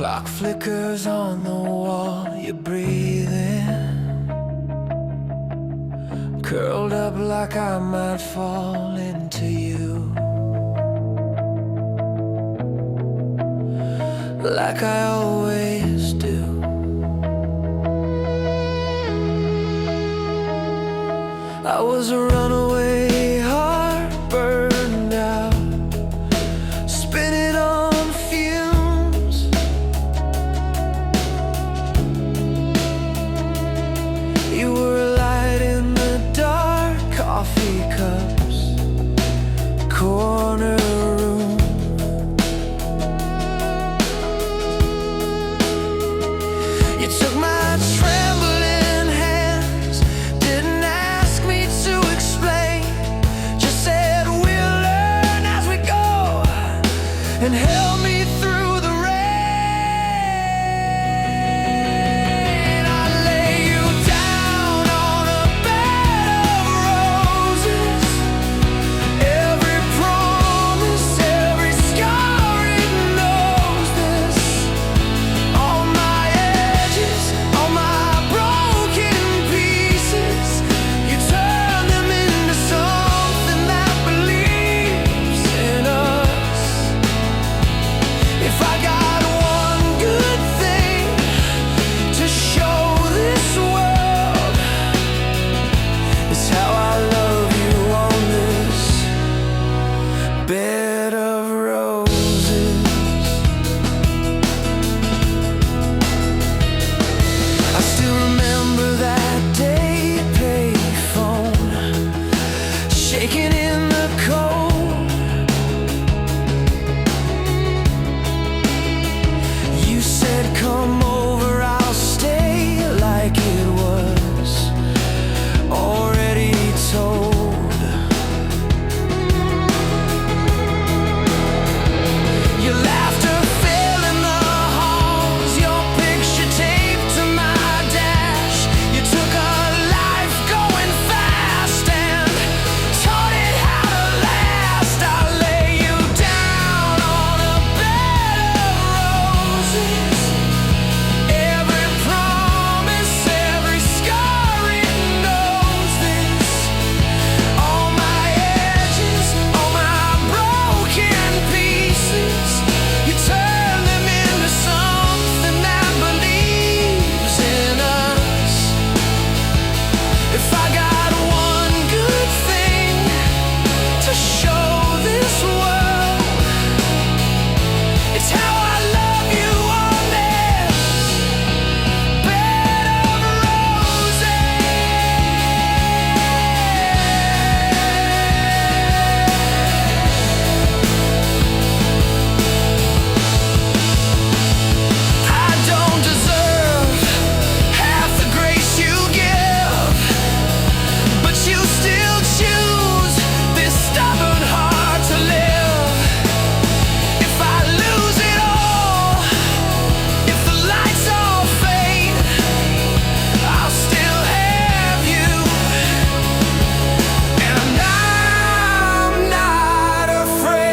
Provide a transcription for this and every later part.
Clock flickers on the wall, you're breathing, curled up like I might fall into you, like I always do. I was a runaway heart, burned out, spinning on fumes. You were a light in the dark, coffee cups, corner room. You took my trembling hands, didn't ask me to explain, just said we'll learn as we go, and held me through the rain. I lay you down on a bed of roses, every promise, every scar, it knows this. All my edges, all my broken pieces, you turn them into something that believes in us. If I got one good thing to show this world, it's how I love you on this bed of roses. I still remember that day, payphone, shaking in the cold. You said come over, I'll stay, like it was already told. Your laughter fell in the halls, your picture taped to my dash. You took a life going fast and taught it how to last. I lay you down on a bed of roses, every promise, every scar, it knows this. All my edges, all my broken pieces, you turn them into something that believes in us. If I got one good thing to show this world, it's how I love you on this bed of roses. I don't deserve half the grace you give, but you still choose this stubborn heart to live. If I lose it all, if the lights all fade, I'll still have you, and I'm not afraid.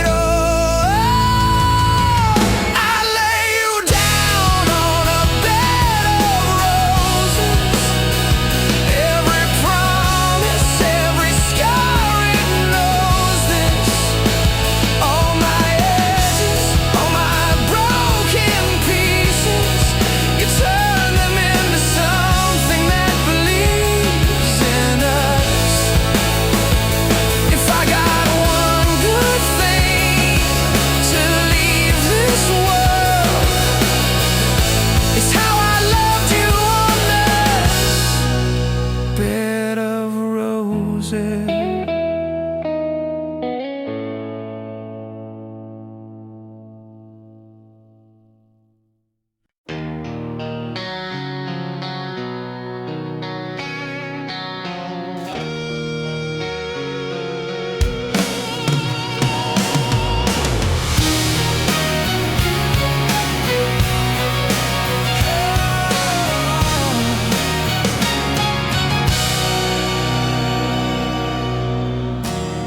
Oh, I lay you down on a bed of roses, every promise, every scar, it knows this. All my edges, all my broken pieces, you turn them into something that believes in us. If I got one good thing to leave this world, it's how I loved you on this bed of roses.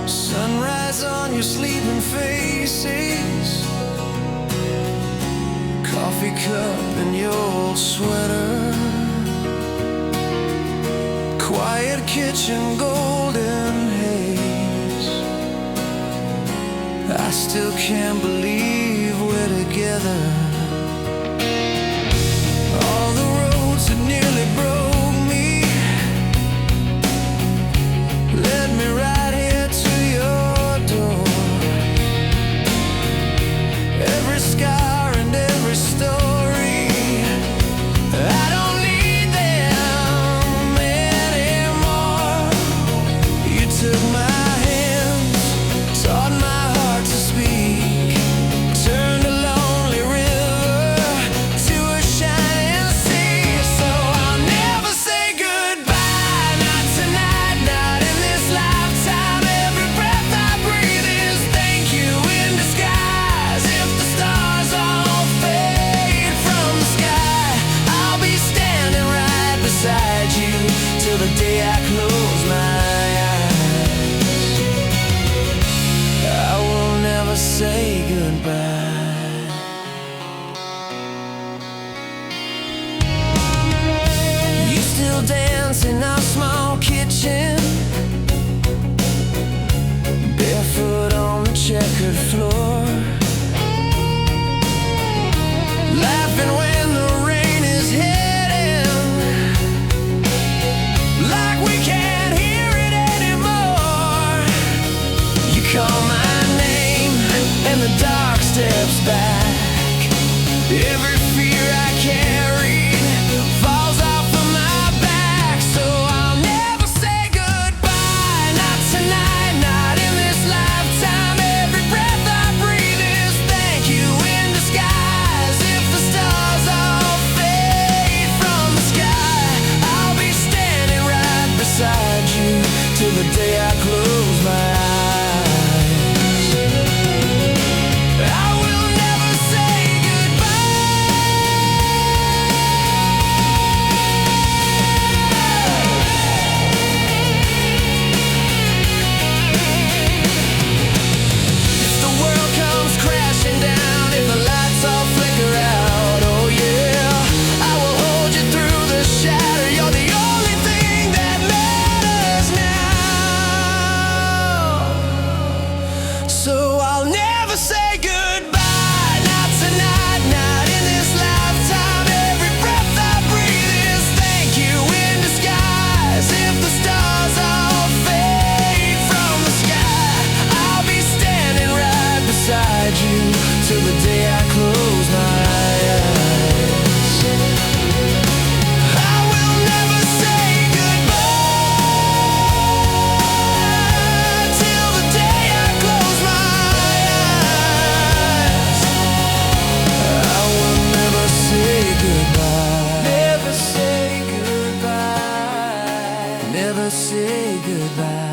Sunrise on your sleeping faces, coffee cup and your old sweater, quiet kitchen, golden haze. I still can't believe we're together. All the roads that nearly broke me led me right here to your door. Every scar and every story, I don't need them anymore. You took my hands, taught my heart to speak, turned a lonely river to a shining sea. So I'll never say goodbye, not tonight, not in this lifetime. Every breath I breathe is thank you in disguise. If the stars all fade from the sky, I'll be standing right beside you till the day I close my eyes. I will never say goodbye. You still dance in our small kitchen, barefoot on the checkered floor, laughing when the rain is hitting, like we can't hear it anymore. You call my name and the dark steps back. Every fear I carried falls off of my back. So I'll never say goodbye, not tonight, not in this lifetime. Every breath I breathe is thank you in disguise. If the stars all fade from the sky, I'll be standing right beside you till the day I close my eyes. I will never say if the world comes crashing down, if the lights all flicker out, oh yeah, I will hold you through the shatter. You're the only thing that matters now. So I'll never say goodbye, not tonight, not in this lifetime. Every breath I breathe is thank you in disguise. If the stars all fade from the sky, I'll be standing right beside you till the day I close my eyes. I will never say goodbye till the day I close my eyes. I will never say goodbye. Never say goodbye. Never say goodbye.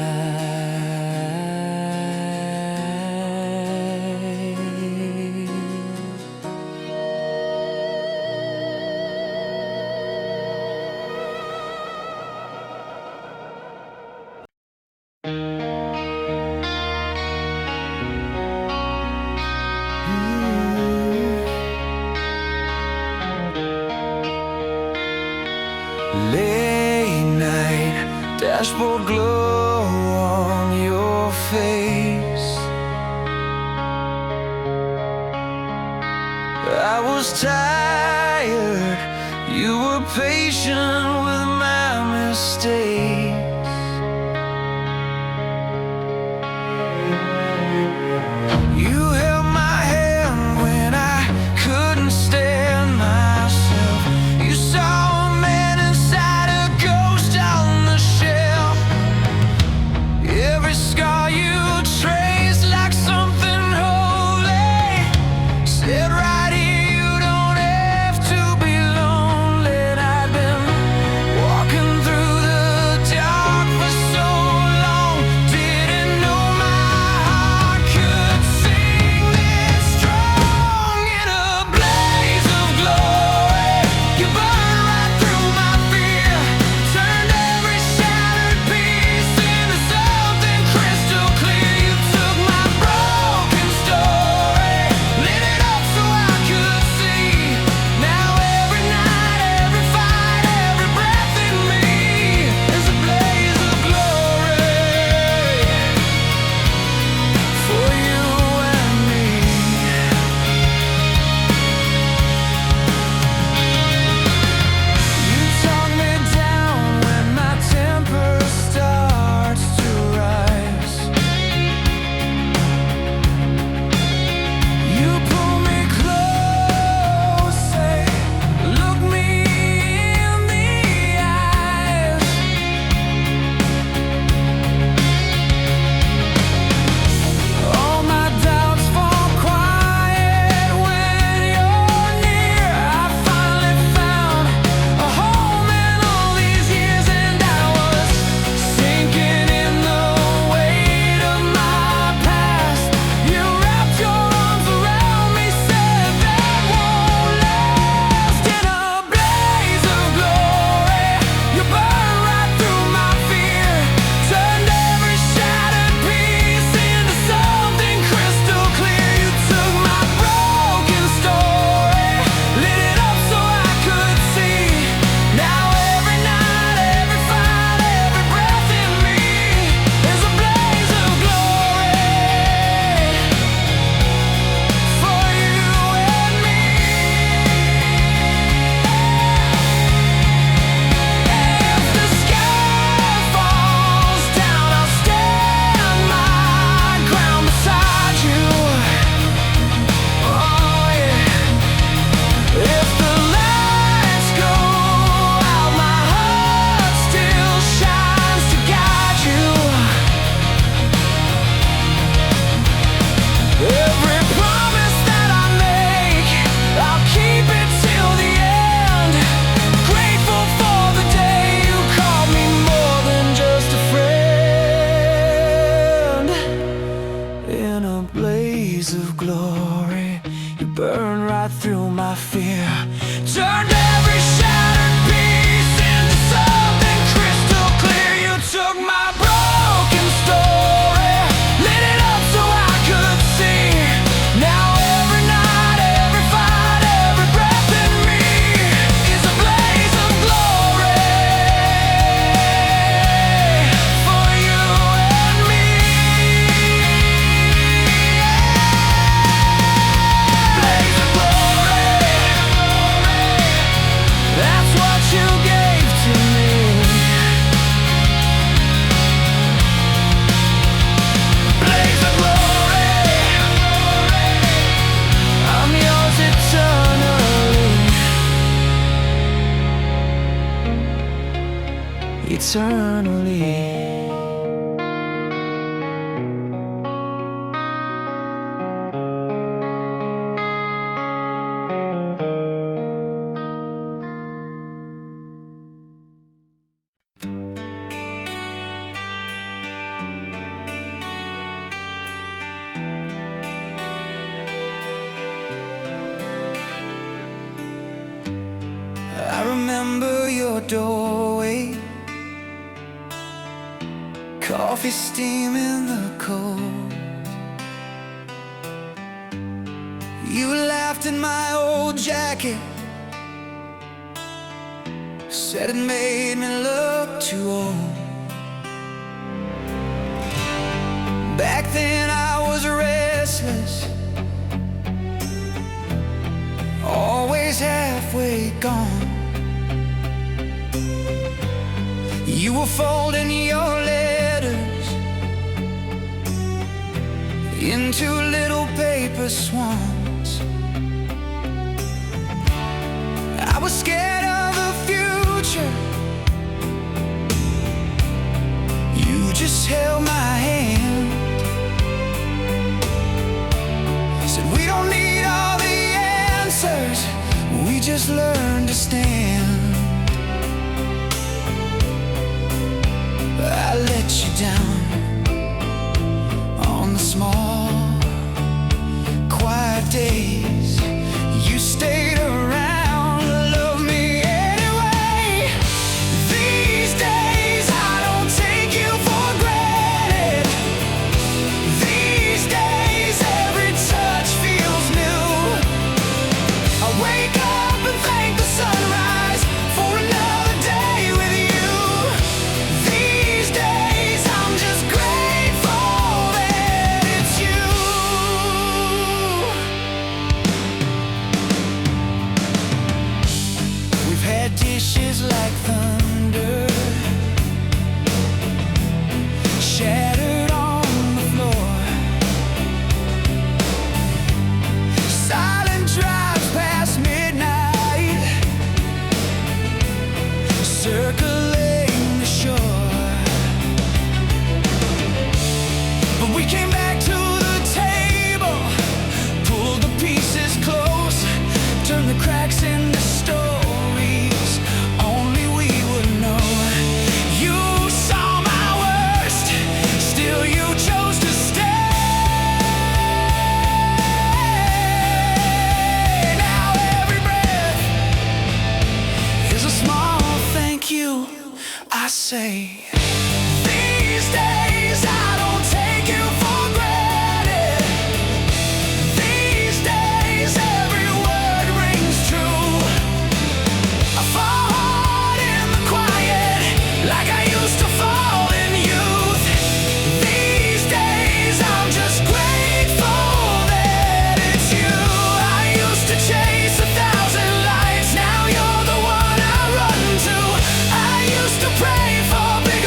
Late night, dashboard glow on your face. I was tired, you were patient with my mistakes. You held my hand when I couldn't stand myself. You saw a man inside a ghost on the shelf. Every scar you traced like something holy said right here, you don't have to be lonely. And I'd been eternally. I remember your doorway, coffee steam in the cold. You laughed in my old jacket, said it made me look too old. Back then I was restless, always halfway gone. You were folding your letters into little paper swans. I was scared of the future, you just held my hand. Said we don't need all the answers, we just learn to stand. I let you down on the small, quiet days. You stayed around, love me anyway. These days I don't take you for granted. These days every touch feels new. I wake up and thank the sunrise for another day with you. These days I'm just grateful that it's you. We've had dishes like thunder shattered on the floor, silent drives past midnight, circling the shore. But we came back to the table, pulled the pieces close, turned the cracks into stories only we would know. You saw my worst, still you chose to stay. Now every breath is a small thank you, I say. These days I don't take you for granted. These days every word rings true. I fall hard in the quiet like I used to fall in youth. These days I'm just grateful that it's you. I used to chase 1,000 lights, now you're the one I run to. I used to pray for bigger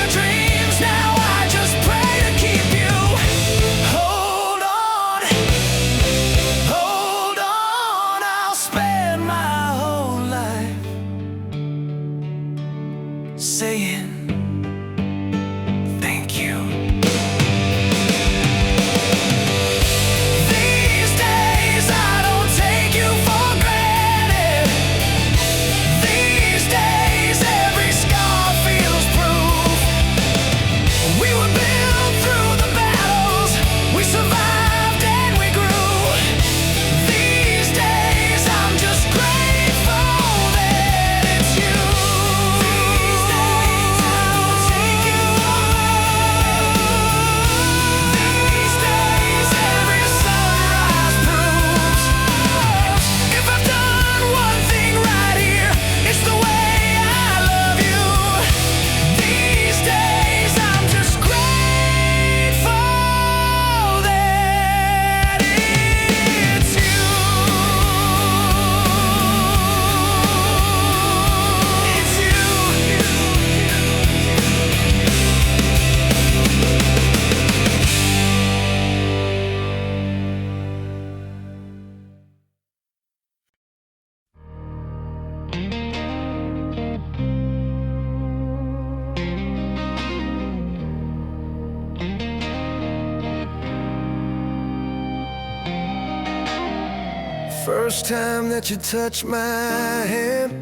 First time that you touched my hand,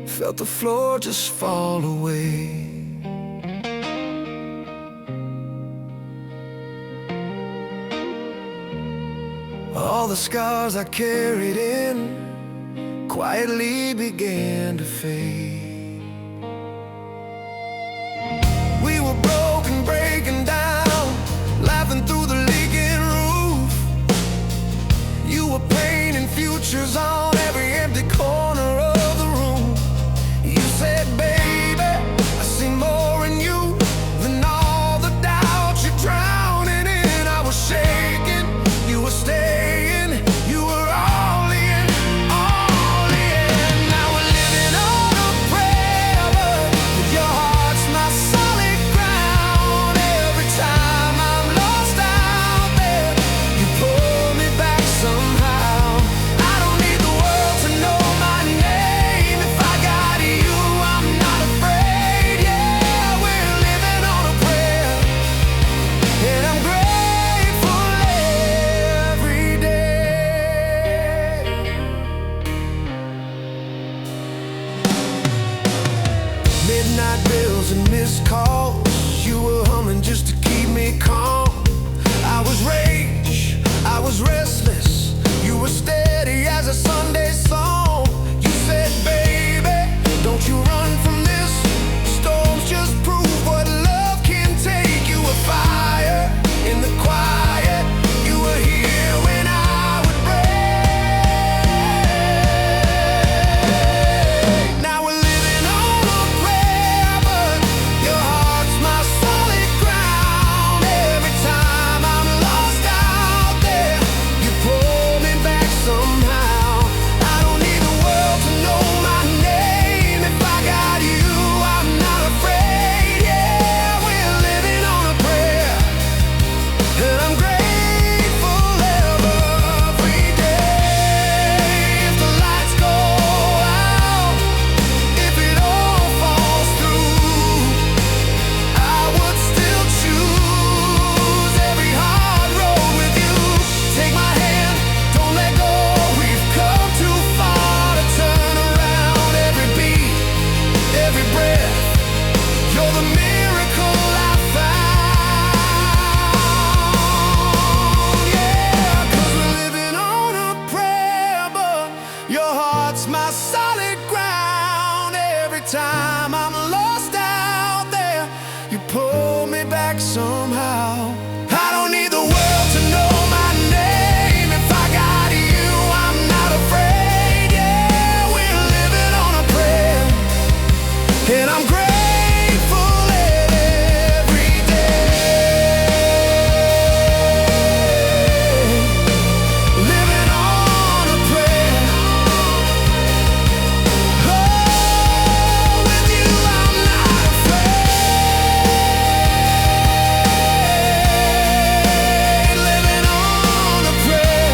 felt the floor just fall away. All the scars I carried in quietly began to fade. We were broken, breaking down, laughing through the leaking roof. You were painting futures on every empty corner of the room. You said, baby, I see more in you than all the doubts you're drowning in. I was shaking, you were staying, you were all in, all in. Now we're living on a prayer, but your heart's my solid ground. Every time I'm lost out there, you pull me back somehow. I don't need the world to know my name. If I got you, I'm not afraid. Yeah, we're living on a prayer, and I'm grateful every day. Midnight bills and missed calls, you were humming just to keep me calm. I was rage, I was restless, you were steady as a Sunday song. You said, baby, don't you run from this. Storms just prove what love can take. You were fire in the quiet, you were here when I would break. Now we're living on a prayer, but your heart's my solid ground. Every time I'm lost out there, you pull me back somehow. I don't need the world to know my name. If I got you, I'm not afraid. Yeah, we're living on a prayer, and I'm grateful every day. If the lights go out, if it all falls through, I would still choose every hard road with you. Take my hand, don't let go. We've come too far to turn around. Every beat, every breath, you're the miracle I found. Yeah, 'cause we're living on a prayer, but your heart's my solid ground. Every time I'm lost out there, you pull me back somehow. I don't need the world to know my name. If I got you, I'm not afraid. Yeah, we're living on a prayer, and I'm grateful every day. Living on a prayer. Oh, with you I'm not afraid. Living on a prayer.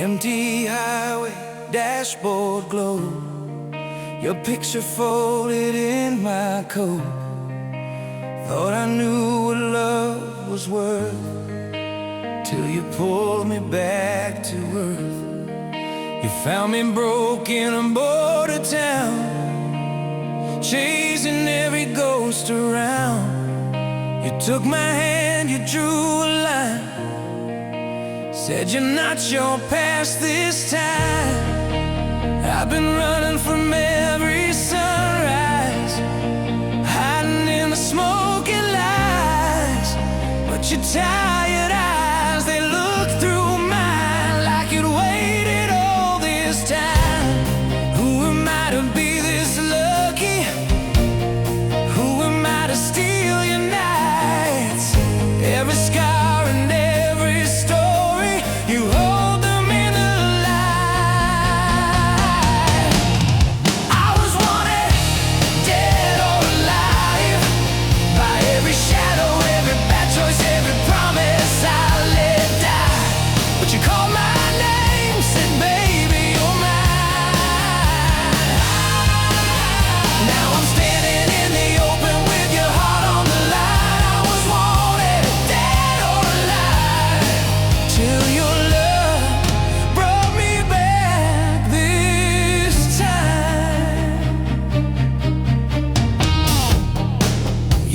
Empty highway, dashboard glow, your picture folded in my coat. Thought I knew what love was worth, till you pulled me back to earth. You found me broken on border town, chasing every ghost around. You took my hand, you drew a line, said you're not your past this time. I've been running from every sunrise, hiding in the smoky lights, but your tired eyes, they look through mine like you'd waited all this time. Who am I to be this lucky? Who am I to steal your nights? Every scar and every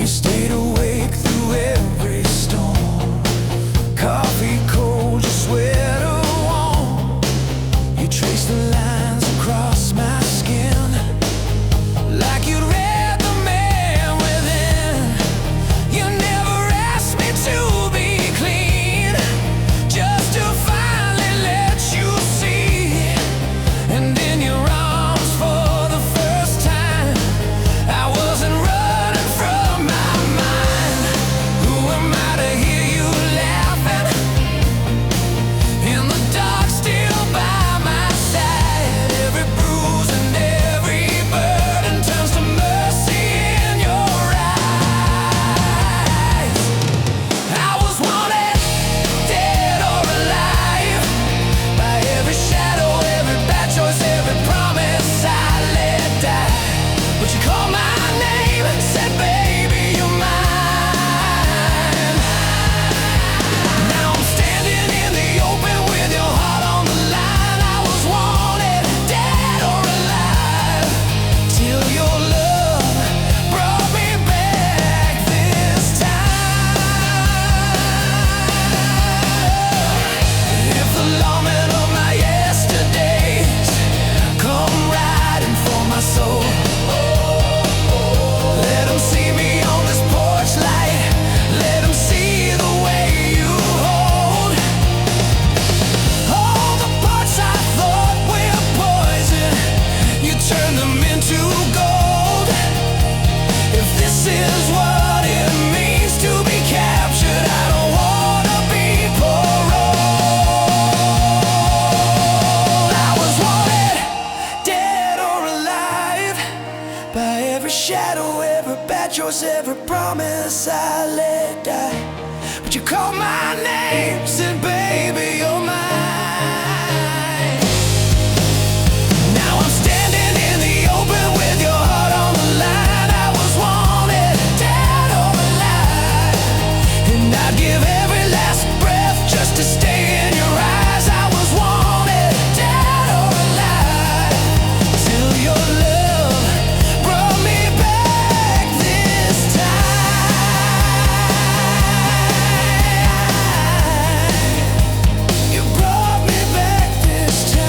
You stayed awake through every storm. Coffee cold, your sweater warm. You traced the lines across my skin, like you'd read the man within. You never asked me to be clean, just to finally let you see. And in your arms for the first time, I wasn't running from my mind. Who am I to hear you laughing in the dark, still by my side? Every bruise and every burden turns to mercy in your eyes. I was wanted, dead or alive, by every shadow, every bad choice, every promise I let die. But you called my name, said, baby, you're mine. Now I'm standing in the open with your heart on the line. I was wanted, dead or alive, till your love brought me back this time. If the lawmen of my yesterdays come riding for my soul, let them see me on this porch light. Let them see the way you hold all the parts I thought were poison. You turn them into gold. If this is what it means to be captured, I don't wanna be paroled. I was wanted, dead or alive, by every shadow, every bad choice, every promise I let die. But you called my name, said, baby, you're mine. Now I'm standing in the open with your heart on the line. I was wanted, dead or alive, and I'd give every last breath just to stay in your eyes. I was wanted, dead or alive, till your love brought me back this time. You brought me back this time.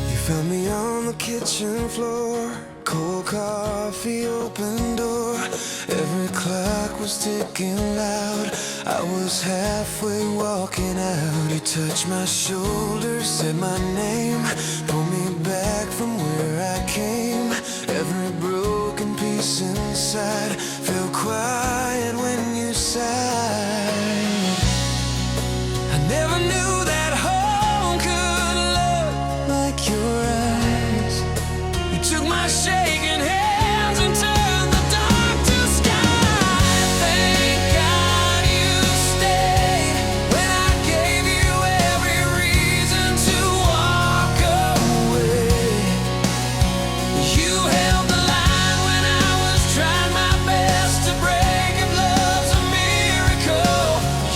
You found me on the kitchen floor, cold coffee, open door. Every clock was ticking loud. I was halfway walking out. You touched my shoulder, said my name, pulled me back from where I came. Every broken piece inside fell quiet when you sighed. I never knew that home could look like your eyes. You took my shaking hands and turned the dark to sky. Thank God you stayed when I gave you every reason to walk away. You held the line when I was trying my best to break. If love's a miracle,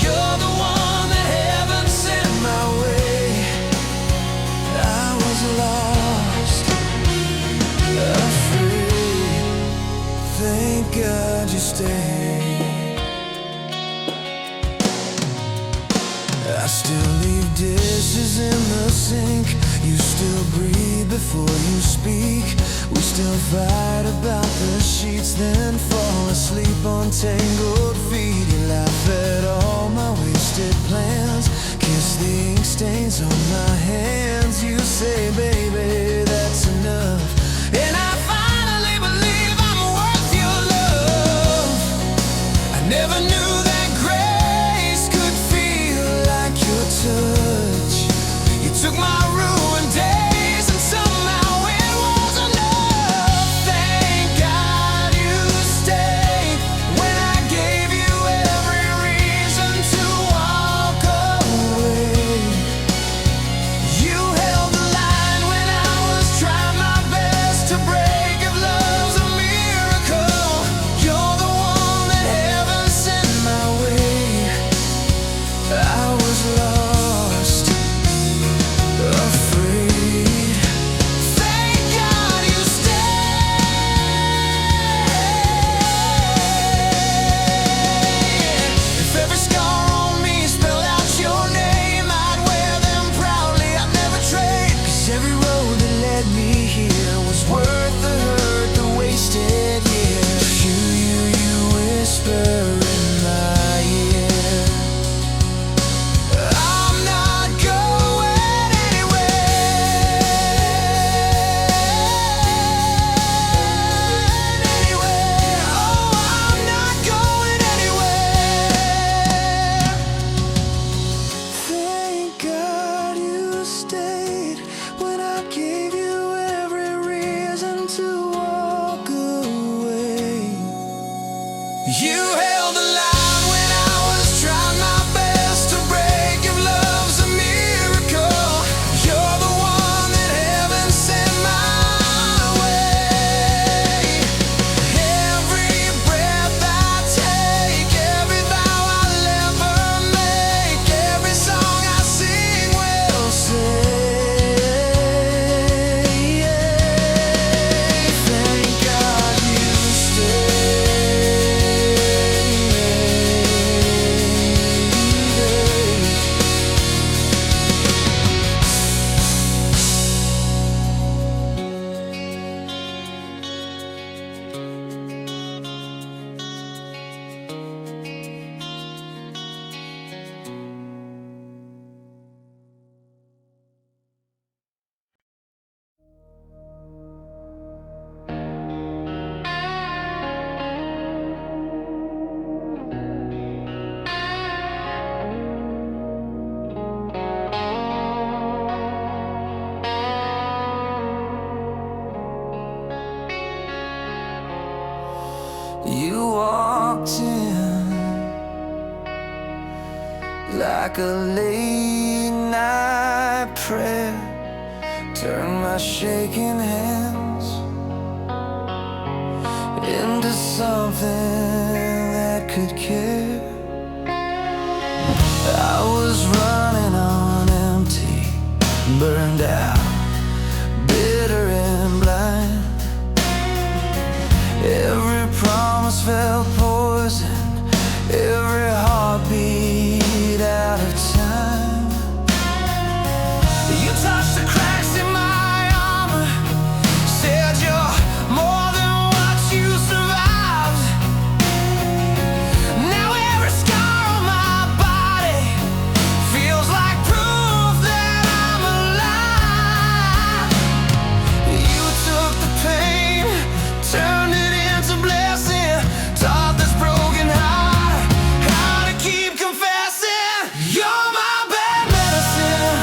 you're the one that heaven sent my way. I was lost, afraid. Thank God you stayed. I still leave dishes in the sink. You still breathe before you speak. We still fight about the sheets, then fall asleep on tangled feet. You laugh at all my wasted plans, kiss the ink stains on my hands. You say, baby, that's enough. And I finally believe I'm worth your love. I never knew that grace like a late night prayer. Turn my shaking hands into something that could care. I was running on empty, burned out, bitter and blind. Every promise felt poison, every heartbeat out of time. You touched the cracks in my armor, said you're more than what you survived. Now every scar on my body feels like proof that I'm alive. You took the pain, turned it into blessing, taught this broken heart how to keep confessing. You're my bad medicine,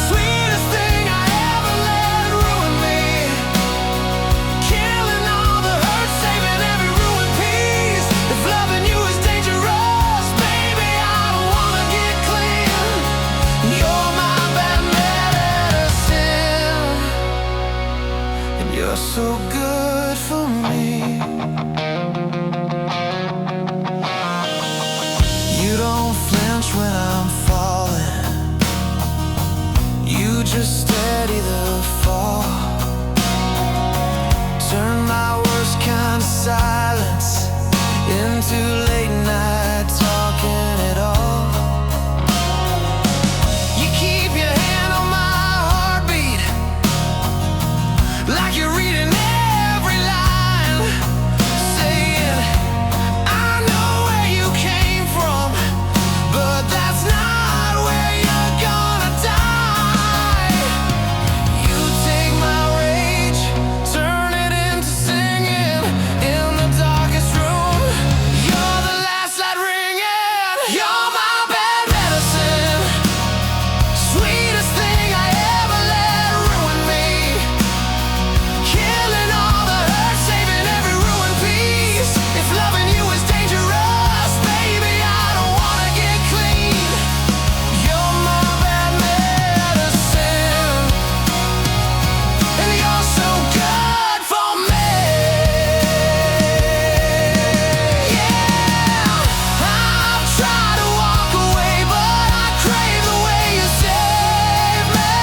sweetest thing I ever let ruin me, killing all the hurt, saving every ruined piece. If loving you is dangerous, baby, I don't wanna get clean. You're my bad medicine, and you're so good for me. You don't flinch when I'm falling, you just steady the fall. Turn my worst kind of silence into late night talking it all. You keep your hand on my heartbeat, like you're reading every line, saying, I know where you came from, but that's not where you're gonna die. You take my rage, turn it into singing in the darkest room. You're the last light ringing. You're my bad medicine, sweetest thing I ever let ruin me, killing all the hurt, saving every ruined piece. If loving you is dangerous, baby, I don't wanna get clean. You're my bad medicine, and you're so good for me. Yeah, I've tried to walk away, but I crave the way you save me.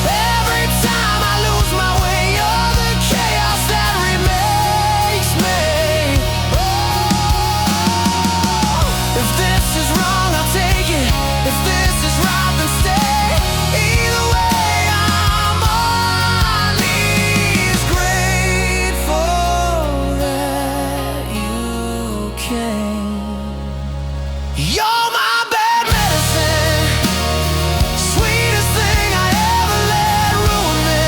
Every time I lose my way, you're the chaos that remakes me. Oh, if this is wrong, I'll take it. If this is right, then stay. Either way, I'm on these grateful that you came. You're my bad medicine, sweetest thing I ever let ruin me,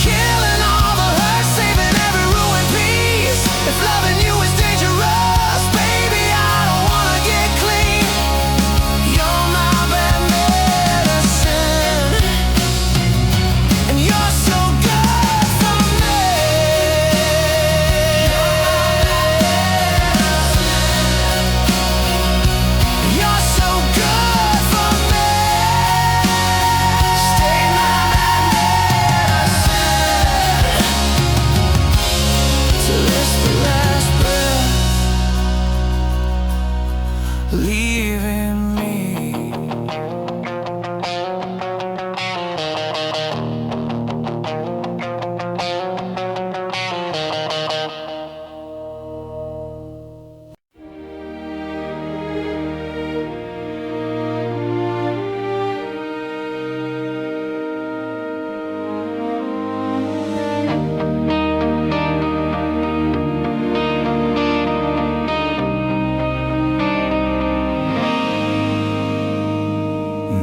killing all the hurt, saving every ruined piece. If loving you is dangerous, baby, I don't wanna get clean. You're my bad medicine, and you're so good for me. You're so good for me. Stay my bad medicine till it's the last breath leaving me.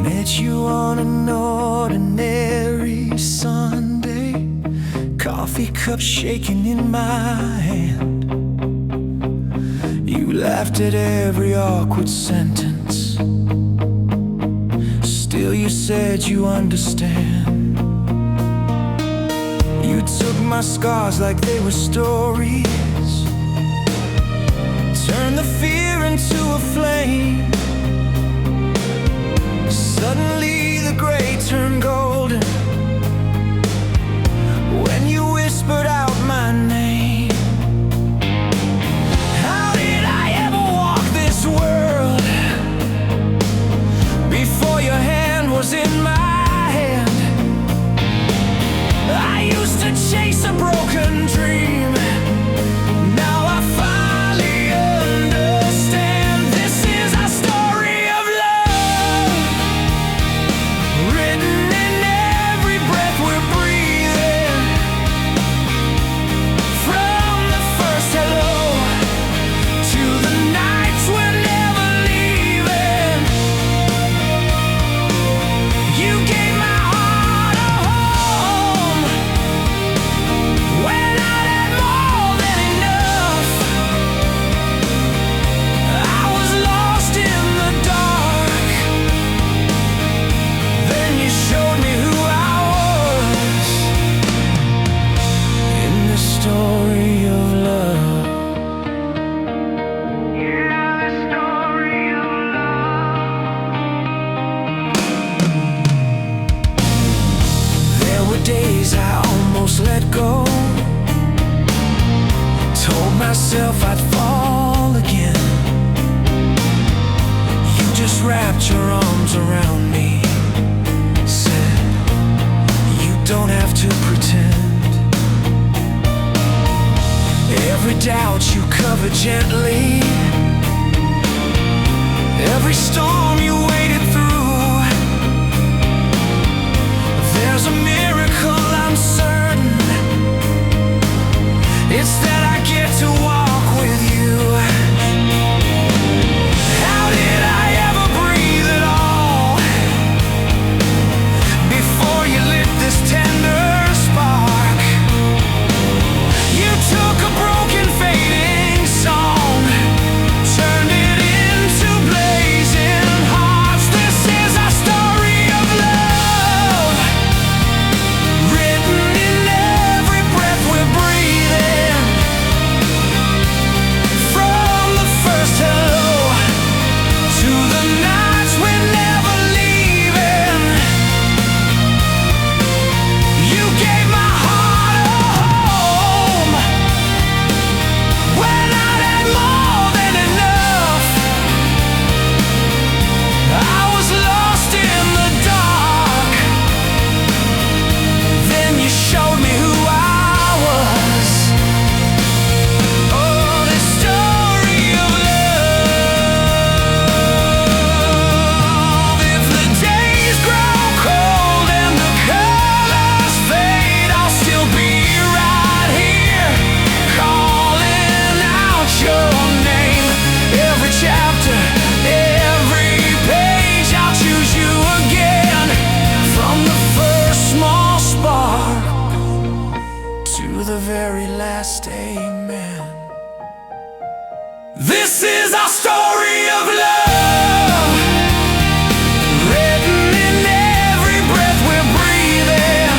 Met you on an ordinary Sunday, coffee cup shaking in my hand. You laughed at every awkward sentence, still you said you understand. You took my scars like they were stories, Told myself I'd fall again. You just wrapped your arms around me, said you don't have to pretend. Every doubt you covered gently, every storm you waded through. There's a miracle I'm certain, it's that I get to walk with you. How did I ever breathe at all before you lit this tender spark? You took a broken fading song, turned it into blazing hearts. This is our story of love, written in every breath we're breathing. From the first hello to the nights we're never leaving, you gave my heart a home when I'd had more than enough. I was lost in the dark, then you showed me who I was. Oh, this story of love. If the days grow cold and the colors fade, I'll still be right here, calling out your name. Every chapter, every page, I'll choose you again. From the first small spark to the very last amen. This is our story of love, written in every breath we're breathing.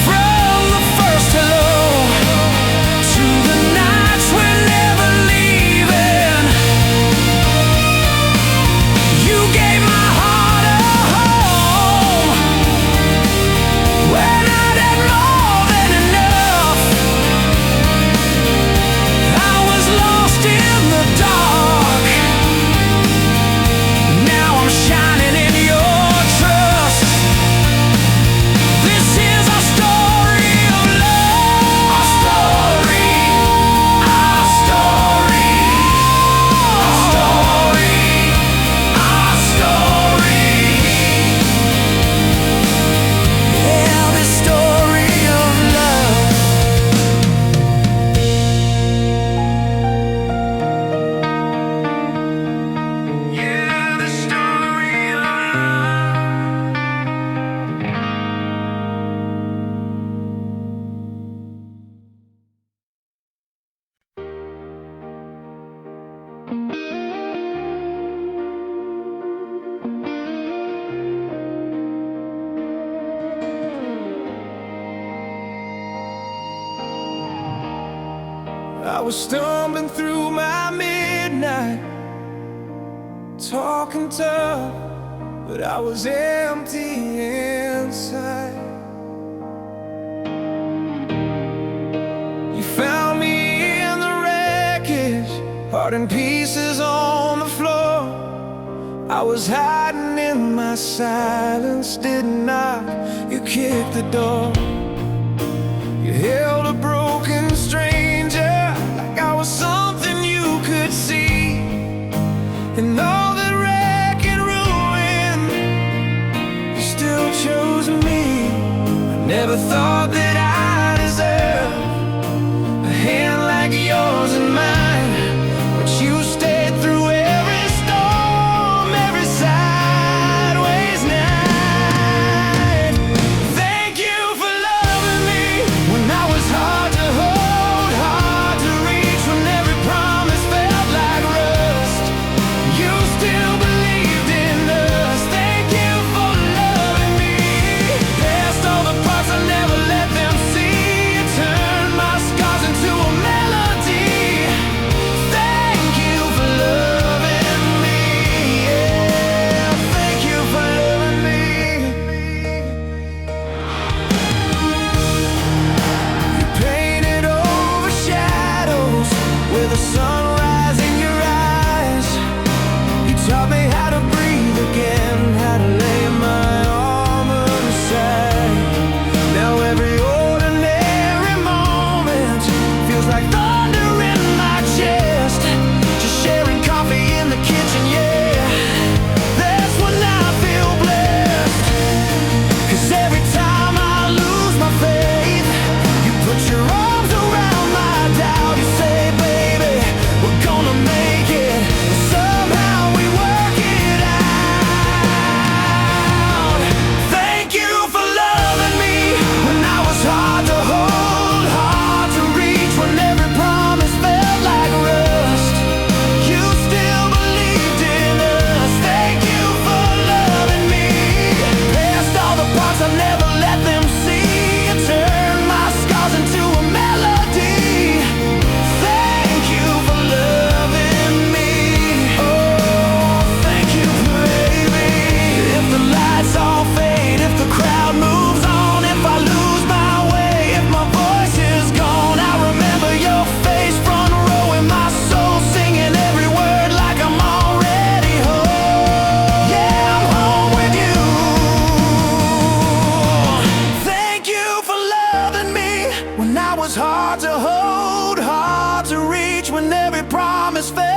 From the first hello to the nights we're never leaving, you gave my heart a home when I'd had more than enough. I was lost in the dark, now I'm shining in your trust. This is our story of love. Our story, our story, our story, our story. Yeah, this story of love. Yeah, the story of I was stumbling through my midnight, talking tough, but I was empty inside. You found me in the wreckage, heart in pieces on the floor. I was hiding in my silence, didn't knock, you kicked the door. You held a broken stranger like I was something you could see. And all that wreck and ruin, you still chose me. I never thought that I deserved a hand like yours and mine, but you stayed through every storm, every sideways night. Thank you for loving me when I was hard. like thunder in my chest. Just sharing coffee in the kitchen, yeah. That's when I feel blessed. 'Cause every time I lose my faith, you put your arms around my doubt. You say, baby, we're gonna make it. Somehow we work it out. Thank you for loving me when I was hard to hold, hard to reach, when every promise felt like rust. You still believed in us. Thank you for loving me. Past all the parts I never let them see. You turned my scars into a melody. Thank you for loving me. Oh, thank you, baby. If the lights all fade, if the crowd moves on, if I lose my way, if my voice is gone, I remember your face, front row in my soul, singing every word like I'm already home. Yeah, I'm home with you. Thank you for loving me when I was hard to hold, hard to reach, when every promise failed